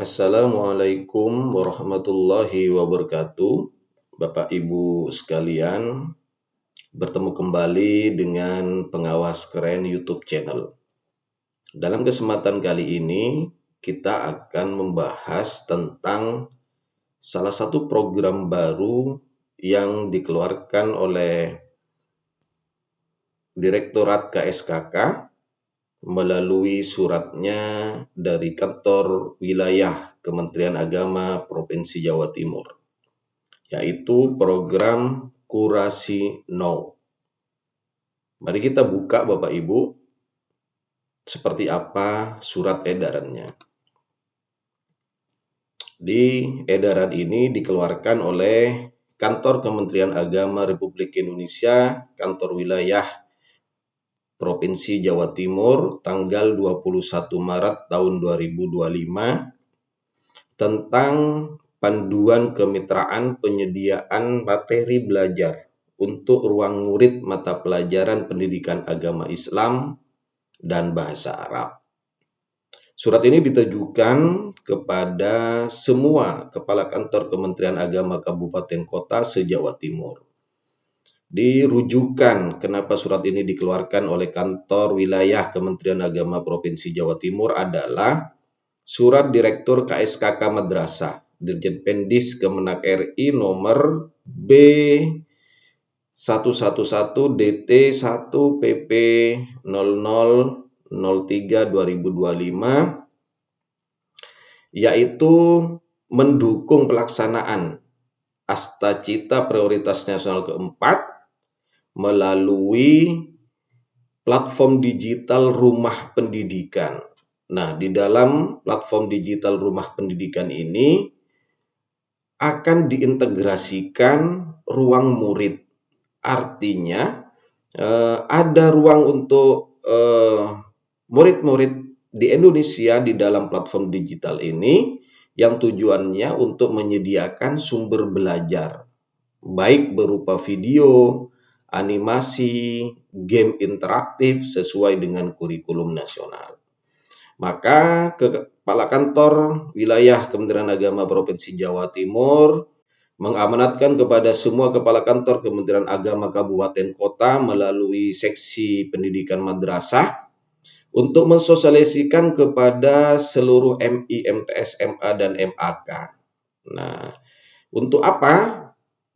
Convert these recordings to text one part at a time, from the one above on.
Assalamualaikum warahmatullahi wabarakatuh. Bapak Ibu sekalian, bertemu kembali dengan pengawas keren YouTube channel. Dalam kesempatan kali ini, kita akan membahas tentang salah satu program baru yang dikeluarkan oleh Direktorat KSKK melalui suratnya dari kantor wilayah Kementerian Agama Provinsi Jawa Timur, yaitu program Kurasi Now. Mari kita buka Bapak Ibu, seperti apa surat edarannya. Di edaran ini dikeluarkan oleh Kantor Kementerian Agama Republik Indonesia, Kantor Wilayah Provinsi Jawa Timur, tanggal 21 Maret tahun 2025, tentang panduan kemitraan penyediaan materi belajar untuk ruang murid mata pelajaran pendidikan agama Islam dan bahasa Arab. Surat ini ditujukan kepada semua kepala kantor Kementerian Agama Kabupaten Kota se-Jawa Timur. Dirujukan kenapa surat ini dikeluarkan oleh kantor wilayah Kementerian Agama Provinsi Jawa Timur adalah Surat Direktur KSKK Madrasah Dirjen Pendis Kemenak RI nomor B111 DT 1 PP 0003/2025, yaitu mendukung pelaksanaan Astacita Prioritas Nasional keempat melalui platform digital Rumah Pendidikan. Nah, di dalam platform digital Rumah Pendidikan ini akan diintegrasikan ruang murid. Artinya, ada ruang untuk murid-murid di Indonesia di dalam platform digital ini yang tujuannya untuk menyediakan sumber belajar, baik berupa video, animasi, game interaktif sesuai dengan kurikulum nasional. Maka Kepala Kantor Wilayah Kementerian Agama Provinsi Jawa Timur mengamanatkan kepada semua Kepala Kantor Kementerian Agama Kabupaten Kota melalui Seksi Pendidikan Madrasah untuk mensosialisasikan kepada seluruh MI, MTS, MA, dan MAK. Nah, untuk apa?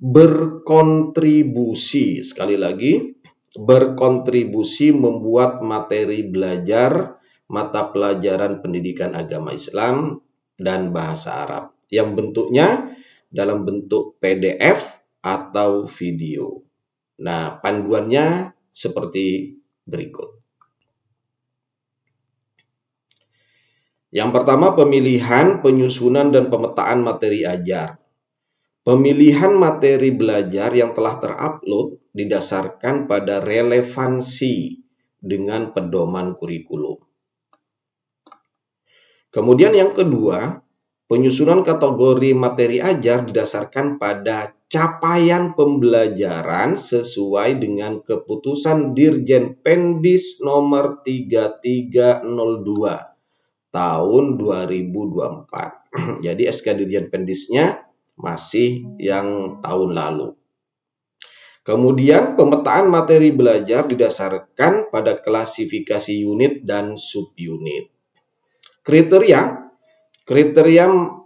Berkontribusi, sekali lagi, berkontribusi membuat materi belajar mata pelajaran pendidikan agama Islam dan bahasa Arab yang bentuknya dalam bentuk PDF atau video. Nah, panduannya seperti berikut. Yang pertama, pemilihan, penyusunan, dan pemetaan materi ajar. Pemilihan materi belajar yang telah terupload didasarkan pada relevansi dengan pedoman kurikulum. Kemudian yang kedua, penyusunan kategori materi ajar didasarkan pada capaian pembelajaran sesuai dengan keputusan Dirjen Pendis nomor 3302 tahun 2024. Jadi SK Dirjen Pendisnya masih yang tahun lalu. Kemudian pemetaan materi belajar didasarkan pada klasifikasi unit dan subunit. Kriteria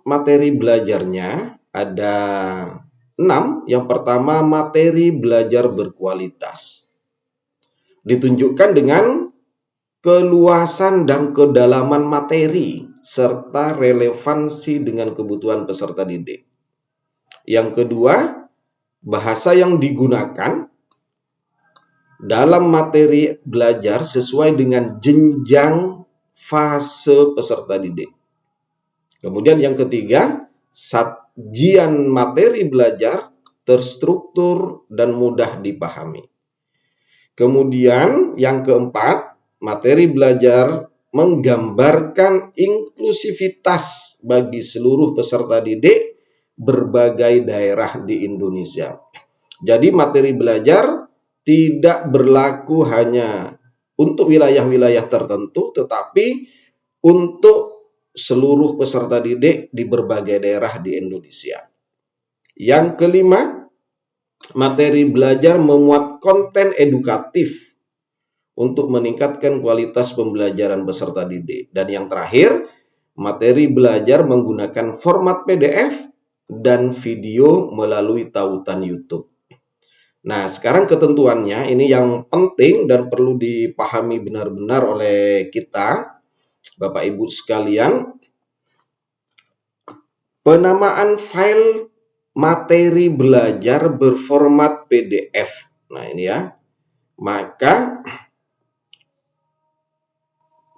materi belajarnya ada 6. Yang pertama, materi belajar berkualitas. Ditunjukkan dengan keluasan dan kedalaman materi serta relevansi dengan kebutuhan peserta didik. Yang kedua, bahasa yang digunakan dalam materi belajar sesuai dengan jenjang fase peserta didik. Kemudian yang ketiga, sajian materi belajar terstruktur dan mudah dipahami. Kemudian yang keempat, materi belajar menggambarkan inklusivitas bagi seluruh peserta didik berbagai daerah di Indonesia. Jadi materi belajar tidak berlaku hanya untuk wilayah-wilayah tertentu, tetapi untuk seluruh peserta didik di berbagai daerah di Indonesia. Yang kelima, materi belajar memuat konten edukatif untuk meningkatkan kualitas pembelajaran peserta didik. Dan yang terakhir, materi belajar menggunakan format PDF dan video melalui tautan YouTube. Nah, sekarang ketentuannya ini yang penting dan perlu dipahami benar-benar oleh kita, Bapak Ibu sekalian. Penamaan file materi belajar berformat PDF. Nah, ini ya. Maka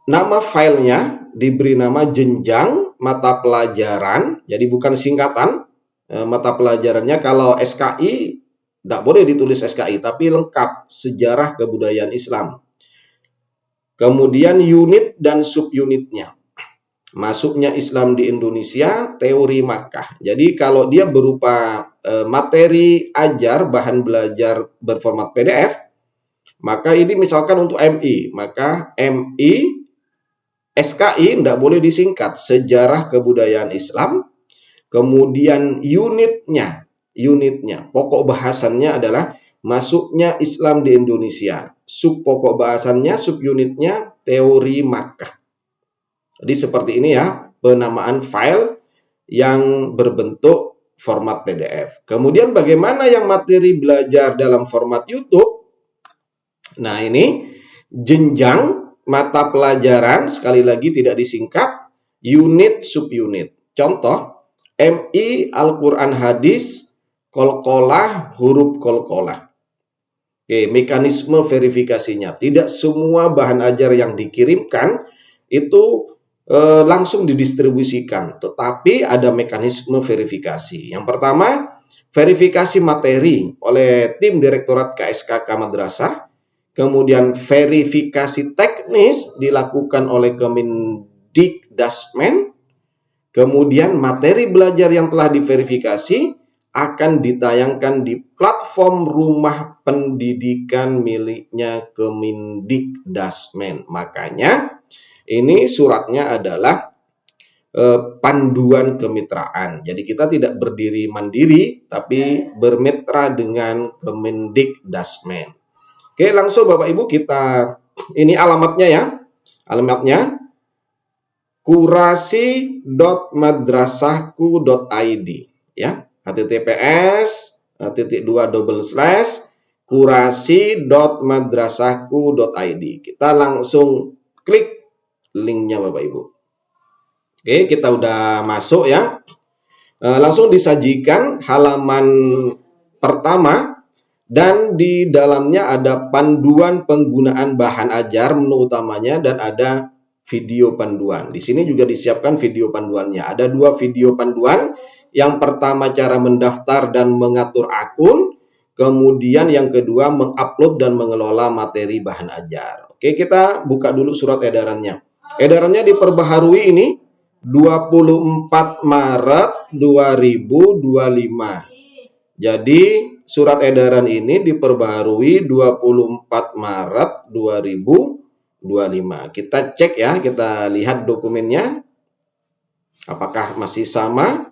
nama filenya diberi nama jenjang mata pelajaran, jadi bukan singkatan. Mata pelajarannya kalau SKI, tidak boleh ditulis SKI, tapi lengkap, sejarah kebudayaan Islam. Kemudian unit dan subunitnya. Masuknya Islam di Indonesia, teori Makkah. Jadi kalau dia berupa materi ajar, bahan belajar berformat PDF, maka ini misalkan untuk MI, maka MI, SKI tidak boleh disingkat, sejarah kebudayaan Islam. Kemudian unitnya, pokok bahasannya adalah masuknya Islam di Indonesia. Sub pokok bahasannya, subunitnya teori Makkah. Jadi seperti ini ya, penamaan file yang berbentuk format PDF. Kemudian bagaimana yang materi belajar dalam format YouTube? Nah, ini jenjang mata pelajaran, sekali lagi tidak disingkat, unit subunit. Contoh, MI Al-Quran Hadis, Qalqalah, huruf Qalqalah. Oke, mekanisme verifikasinya. Tidak semua bahan ajar yang dikirimkan itu langsung didistribusikan, tetapi ada mekanisme verifikasi. Yang pertama, verifikasi materi oleh tim Direktorat KSKK Madrasah, kemudian verifikasi teknis dilakukan oleh Kemendikdasmen, kemudian materi belajar yang telah diverifikasi akan ditayangkan di platform rumah pendidikan miliknya Kemendikdasmen. Makanya ini suratnya adalah panduan kemitraan. Jadi kita tidak berdiri mandiri, tapi bermitra dengan Kemendikdasmen. Oke, langsung Bapak Ibu kita, ini alamatnya ya. Alamatnya kurasi.madrasahku.id ya. https://kurasi.madrasahku.id. Kita langsung klik linknya Bapak Ibu. Oke, kita udah masuk ya. Langsung disajikan halaman pertama dan di dalamnya ada panduan penggunaan bahan ajar menu utamanya dan ada video panduan. Di sini juga disiapkan video panduannya. Ada 2 video panduan. Yang pertama cara mendaftar dan mengatur akun. Kemudian yang kedua mengupload dan mengelola materi bahan ajar. Oke, kita buka dulu surat edarannya. Edarannya diperbaharui ini 24 Maret 2025. Jadi surat edaran ini diperbaharui 24 Maret 2025. Kita cek ya, kita lihat dokumennya. Apakah masih sama?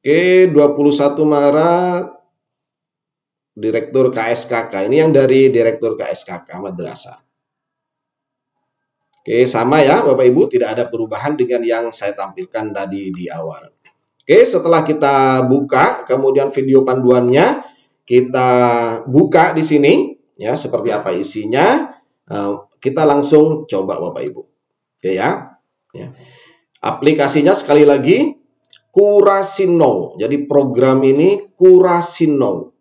Oke, 21 Maret Direktur KSKK. Ini yang dari Direktur KSKK Madrasah. Oke, sama ya Bapak Ibu, tidak ada perubahan dengan yang saya tampilkan tadi di awal. Oke, setelah kita buka, kemudian video panduannya kita buka di sini, ya seperti apa isinya, kita langsung coba Bapak Ibu. Oke ya. Aplikasinya sekali lagi Kurasino. Jadi program ini Kurasino.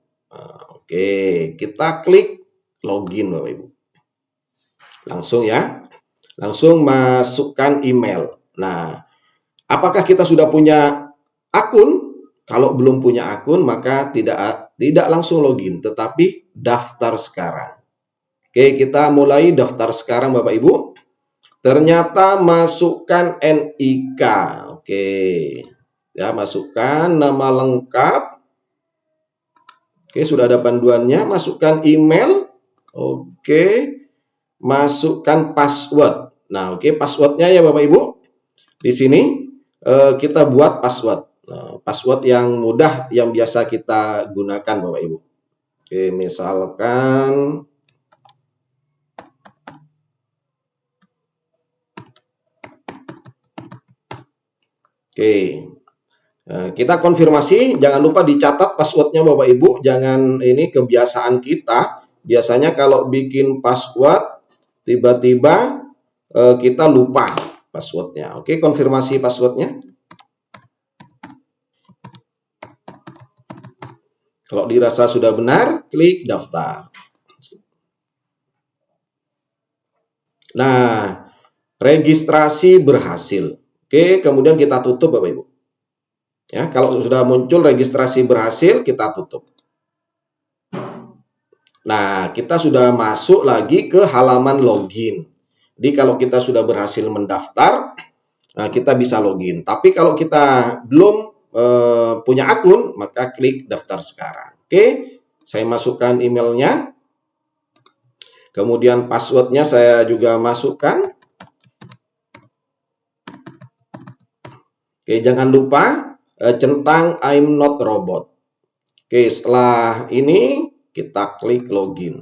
Oke, kita klik login Bapak Ibu. Langsung ya. Langsung masukkan email. Nah, apakah kita sudah punya akun? Kalau belum punya akun, maka tidak langsung login, tetapi daftar sekarang. Oke, kita mulai daftar sekarang Bapak Ibu. Ternyata masukkan NIK. Oke. Ya, masukkan nama lengkap. Oke, sudah ada panduannya. Masukkan email. Oke. Masukkan password. Nah, oke, passwordnya ya Bapak Ibu. Di sini kita buat password. Nah, password yang mudah yang biasa kita gunakan Bapak Ibu. Oke, misalkan kita konfirmasi, jangan lupa dicatat passwordnya Bapak Ibu, jangan ini kebiasaan kita. Biasanya kalau bikin password tiba-tiba kita lupa passwordnya. Oke, konfirmasi passwordnya. Kalau dirasa sudah benar, klik daftar. Nah, registrasi berhasil. Oke, kemudian kita tutup Bapak Ibu. Ya, kalau sudah muncul registrasi berhasil, kita tutup. Nah, kita sudah masuk lagi ke halaman login. Jadi kalau kita sudah berhasil mendaftar, nah kita bisa login. Tapi kalau kita belum punya akun, maka klik daftar sekarang. Oke, saya masukkan emailnya. Kemudian passwordnya saya juga masukkan. Oke, jangan lupa centang I'm not robot. Oke, setelah ini kita klik login.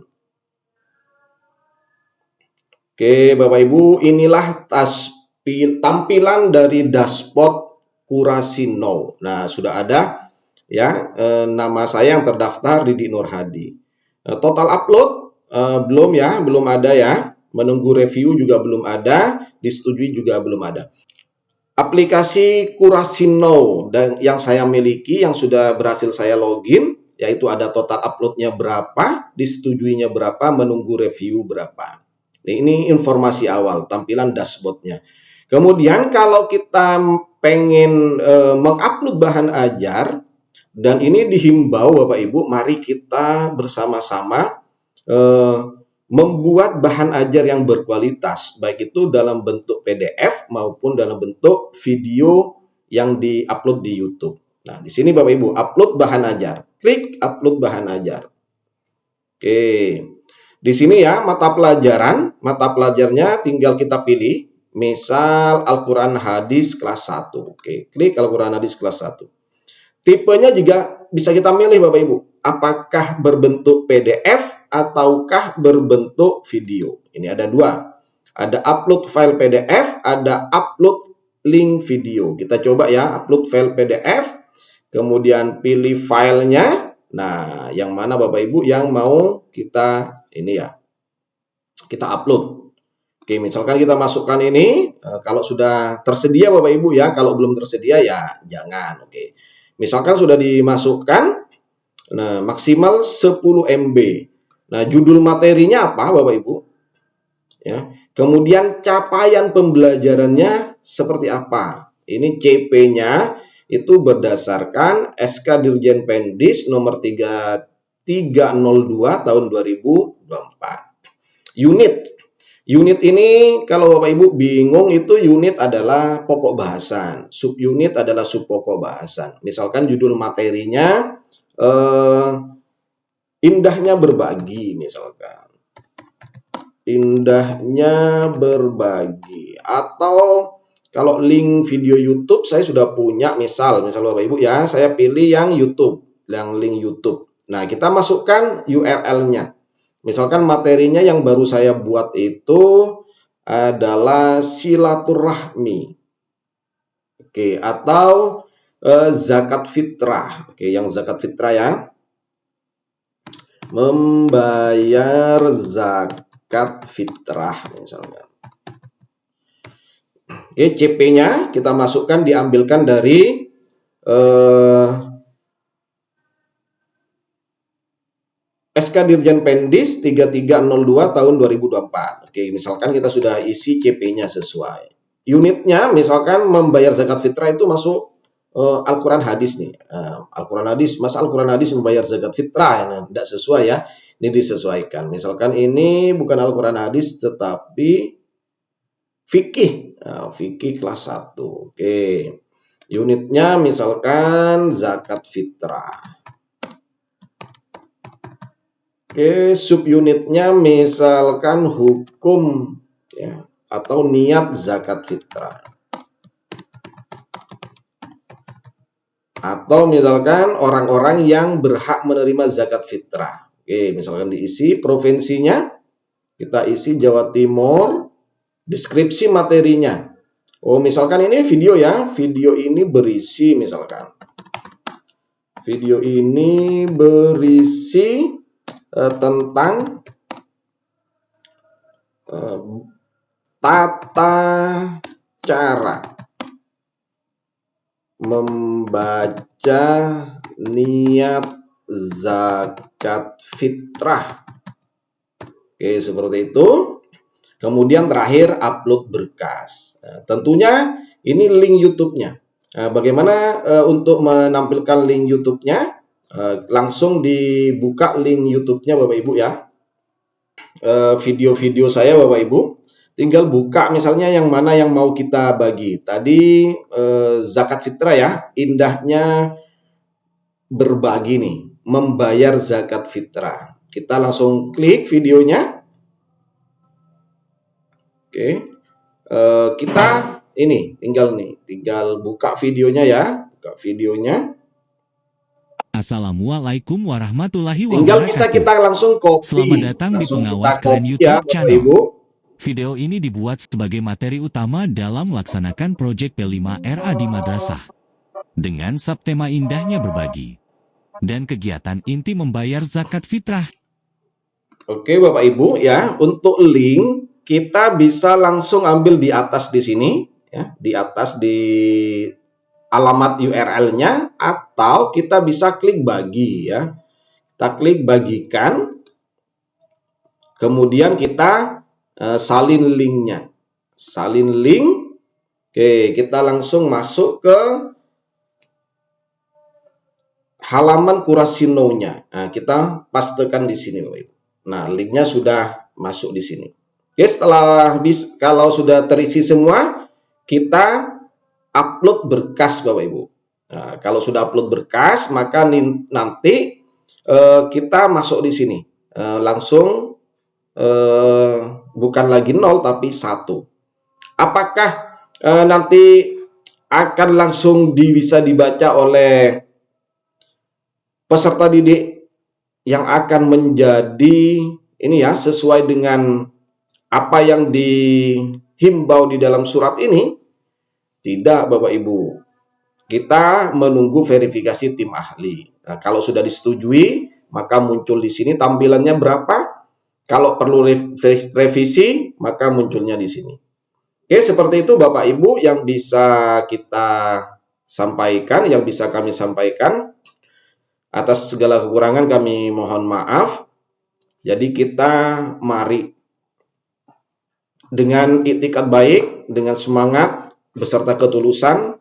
Oke, Bapak Ibu, inilah tampilan dari dashboard Kurasi Now. Nah, sudah ada ya nama saya yang terdaftar Didi Nur Hadi. Total upload belum ya, belum ada ya. Menunggu review juga belum ada, disetujui juga belum ada. Aplikasi Kurasi Now dan yang saya miliki yang sudah berhasil saya login, yaitu ada total uploadnya berapa, disetujuinya berapa, menunggu review berapa. Ini informasi awal, tampilan dashboardnya. Kemudian kalau kita pengen mengupload bahan ajar, dan ini dihimbau Bapak Ibu, mari kita bersama-sama membuat bahan ajar yang berkualitas, baik itu dalam bentuk PDF maupun dalam bentuk video yang diupload di YouTube. Nah, di sini Bapak Ibu, upload bahan ajar. Klik upload bahan ajar. Oke. Di sini ya, mata pelajarnya tinggal kita pilih. Misal Al-Quran Hadis kelas 1. Oke, klik Al-Quran Hadis kelas 1. Tipenya juga bisa kita milih Bapak Ibu. Apakah berbentuk PDF ataukah berbentuk video. Ini ada dua. Ada upload file PDF, ada upload link video. Kita coba ya, upload file PDF. Kemudian pilih filenya. Nah, yang mana Bapak Ibu yang mau kita ini ya. Kita upload. Oke, misalkan kita masukkan ini. Kalau sudah tersedia Bapak Ibu ya. Kalau belum tersedia ya jangan. Oke. Misalkan sudah dimasukkan, nah maksimal 10 MB. Nah, judul materinya apa Bapak Ibu? Ya. Kemudian capaian pembelajarannya seperti apa? Ini CP-nya itu berdasarkan SK Dirjen Pendis nomor 302 tahun 2024. Unit ini kalau Bapak Ibu bingung, itu unit adalah pokok bahasan, subunit adalah subpokok bahasan. Misalkan judul materinya indahnya berbagi, misalkan. Indahnya berbagi. Atau kalau link video YouTube saya sudah punya, misal Bapak Ibu ya, saya pilih yang YouTube, yang link YouTube. Nah, kita masukkan URL-nya. Misalkan materinya yang baru saya buat itu adalah silaturahmi. Oke, atau zakat fitrah. Oke, yang zakat fitrah ya. Membayar zakat fitrah misalnya. Oke, CP-nya kita masukkan, diambilkan dari SK Dirjen Pendis 3302 tahun 2024. Oke, misalkan kita sudah isi CP-nya sesuai. Unitnya misalkan membayar zakat fitrah itu masuk Al-Quran Hadis nih. Al-Quran Hadis, masa Al-Quran Hadis membayar zakat fitrah? Nah, tidak sesuai ya. Ini disesuaikan. Misalkan ini bukan Al-Quran Hadis tetapi fikih. Nah, fikih kelas 1. Oke. Unitnya misalkan zakat fitrah. Oke, subunitnya misalkan hukum ya, atau niat zakat fitrah. Atau misalkan orang-orang yang berhak menerima zakat fitrah. Oke, misalkan diisi provinsinya, kita isi Jawa Timur, deskripsi materinya. Oh, misalkan ini video ya, video ini berisi misalkan. Video ini berisi tentang tata cara membaca niat zakat fitrah. Oke, seperti itu. Kemudian terakhir upload berkas. Nah, tentunya ini link YouTube-nya. Nah, bagaimana untuk menampilkan link YouTube-nya? Langsung dibuka link YouTube-nya Bapak Ibu ya. Video-video saya Bapak Ibu. Tinggal buka misalnya yang mana yang mau kita bagi. Tadi zakat fitrah ya, indahnya berbagi nih, membayar zakat fitrah. Kita langsung klik videonya. Oke, kita ini tinggal buka videonya ya, buka videonya. Assalamualaikum warahmatullahi wabarakatuh. Tinggal bisa kita langsung copy. Selamat datang di pengawas keren YouTube ya, Bapak channel. Ibu. Video ini dibuat sebagai materi utama dalam melaksanakan proyek P5RA di madrasah. Dengan subtema indahnya berbagi. Dan kegiatan inti membayar zakat fitrah. Oke Bapak Ibu ya, untuk link kita bisa langsung ambil di atas di sini ya, di atas di alamat URL-nya, atau kita bisa klik bagi ya. Kita klik bagikan, kemudian kita salin linknya. Salin link. Oke, kita langsung masuk ke halaman Kurasino-nya. Nah, kita pastekan di sini Bapak Ibu. Nah, linknya sudah masuk di sini. Oke, kalau sudah terisi semua, kita upload berkas Bapak Ibu. Nah, kalau sudah upload berkas, maka nanti kita masuk di sini. Langsung bukan lagi 0 tapi 1. Apakah nanti akan langsung bisa dibaca oleh peserta didik yang akan menjadi ini ya, sesuai dengan apa yang dihimbau di dalam surat ini? Tidak Bapak Ibu. Kita menunggu verifikasi tim ahli. Nah, kalau sudah disetujui, maka muncul di sini tampilannya berapa. Kalau perlu revisi, maka munculnya di sini. Oke, seperti itu Bapak Ibu yang bisa kita sampaikan, yang bisa kami sampaikan. Atas segala kekurangan kami mohon maaf. Jadi kita mari dengan iktikad baik, dengan semangat, beserta ketulusan,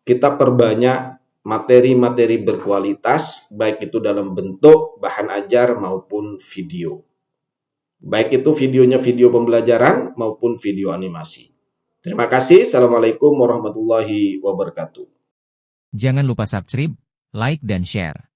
kita perbanyak materi-materi berkualitas, baik itu dalam bentuk bahan ajar maupun video. Baik itu videonya video pembelajaran maupun video animasi. Terima kasih. Assalamualaikum warahmatullahi wabarakatuh. Jangan lupa subscribe, like, dan share.